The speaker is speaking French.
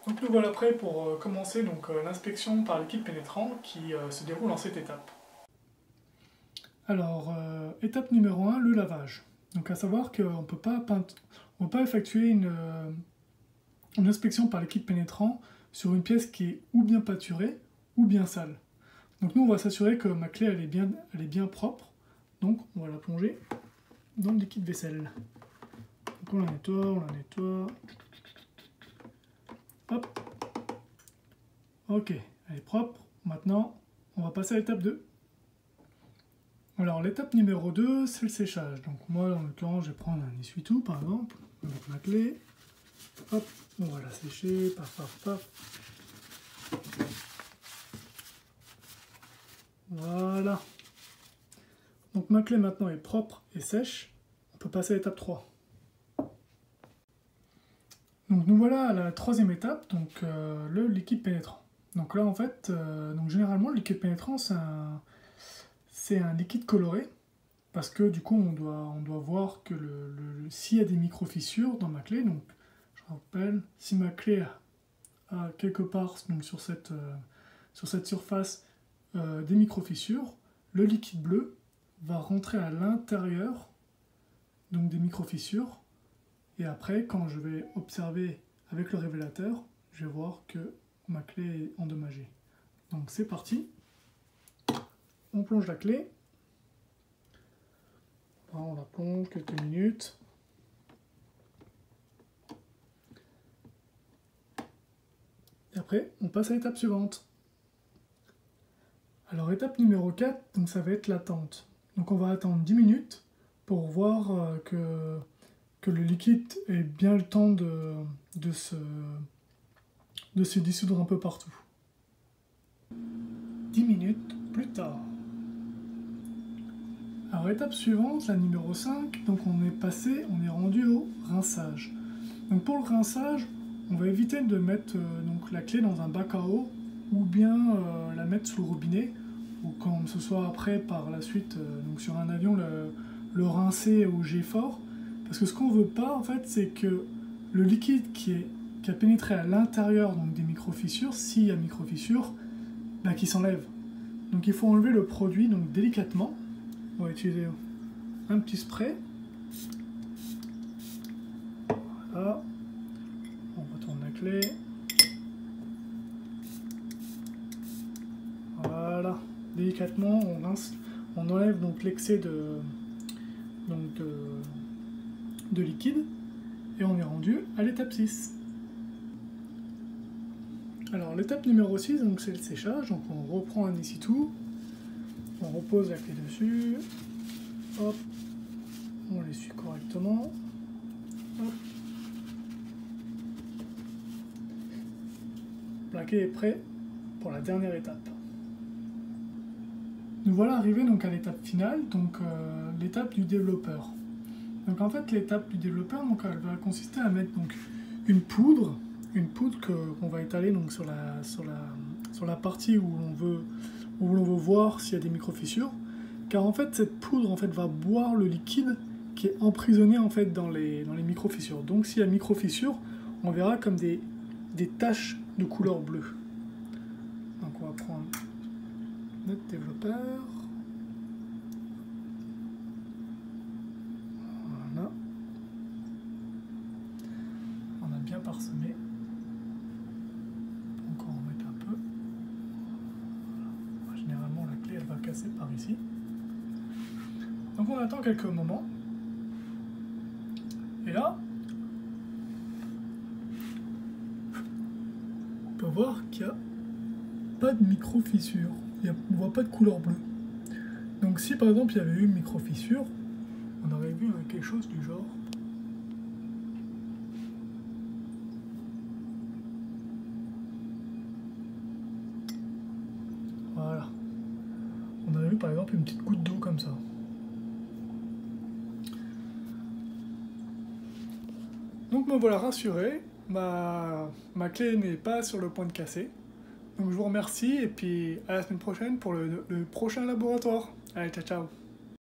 Donc nous voilà prêts pour commencer l'inspection par l'équipe pénétrant qui se déroule en cette étape. Alors, étape numéro 1, le lavage. Donc à savoir qu'on ne peut pas effectuer une inspection par l'équipe pénétrant sur une pièce qui est ou bien pâturée ou bien sale. Donc nous on va s'assurer que ma clé elle est bien propre. Donc on va la plonger dans le liquide vaisselle. Donc on la nettoie. Hop. Ok, elle est propre. Maintenant, on va passer à l'étape 2. Alors l'étape numéro 2, c'est le séchage. Donc moi, en l'occurrence, je vais prendre un essuie-tout, par exemple, avec ma clé. Hop, on va la sécher, paf. Voilà. Donc ma clé maintenant est propre et sèche. On peut passer à l'étape 3. Donc nous voilà à la troisième étape, donc le liquide pénétrant. Donc là en fait, généralement le liquide pénétrant c'est un liquide coloré, parce que du coup on doit voir que s'il y a des micro-fissures dans ma clé, donc je rappelle, si ma clé a quelque part donc, sur cette surface des micro-fissures, le liquide bleu va rentrer à l'intérieur donc des micro-fissures. Et après, quand je vais observer avec le révélateur, je vais voir que ma clé est endommagée. Donc c'est parti. On plonge la clé. On la plonge quelques minutes. Et après, on passe à l'étape suivante. Alors étape numéro 4, donc ça va être l'attente. Donc on va attendre 10 minutes pour voir que le liquide ait bien le temps de se dissoudre un peu partout. 10 minutes plus tard. Alors étape suivante, la numéro 5, donc on est rendu au rinçage. Donc pour le rinçage, on va éviter de mettre la clé dans un bac à eau ou bien la mettre sous le robinet, ou quand ce soit après par la suite donc sur un avion le rincer au jet fort. Parce que ce qu'on ne veut pas, en fait, c'est que le liquide qui a pénétré à l'intérieur des micro-fissures, s'il y a micro-fissures, qui s'enlève. Donc il faut enlever le produit délicatement. On va utiliser un petit spray. Voilà. On retourne la clé. Voilà. Délicatement, on rince, on enlève l'excès de liquide, et on est rendu à l'étape 6. Alors l'étape numéro 6, c'est le séchage, donc on reprend un essuie-tout, on repose la clé dessus, hop, on l'essuie correctement, hop. La clé est prête pour la dernière étape. Nous voilà arrivés à l'étape finale, l'étape du développeur. Donc en fait l'étape du développeur elle va consister à mettre une poudre qu'on va étaler sur la partie où l'on veut voir s'il y a des micro-fissures, car en fait cette poudre va boire le liquide qui est emprisonné dans les micro-fissures. Donc s'il y a micro-fissures, on verra comme des taches de couleur bleue. Donc on va prendre notre développeur. Voilà. On a bien parsemé. Donc on va remettre un peu. Voilà. Généralement la clé elle va casser par ici. Donc on attend quelques moments. Et là, on peut voir qu'il n'y a pas de micro-fissure. On ne voit pas de couleur bleue. Donc si par exemple il y avait eu une micro-fissure, on aurait vu quelque chose du genre. Voilà. On aurait vu par exemple une petite goutte d'eau comme ça. Donc me voilà rassuré, ma clé n'est pas sur le point de casser. Donc je vous remercie et puis à la semaine prochaine pour le prochain laboratoire. Allez, ciao ciao.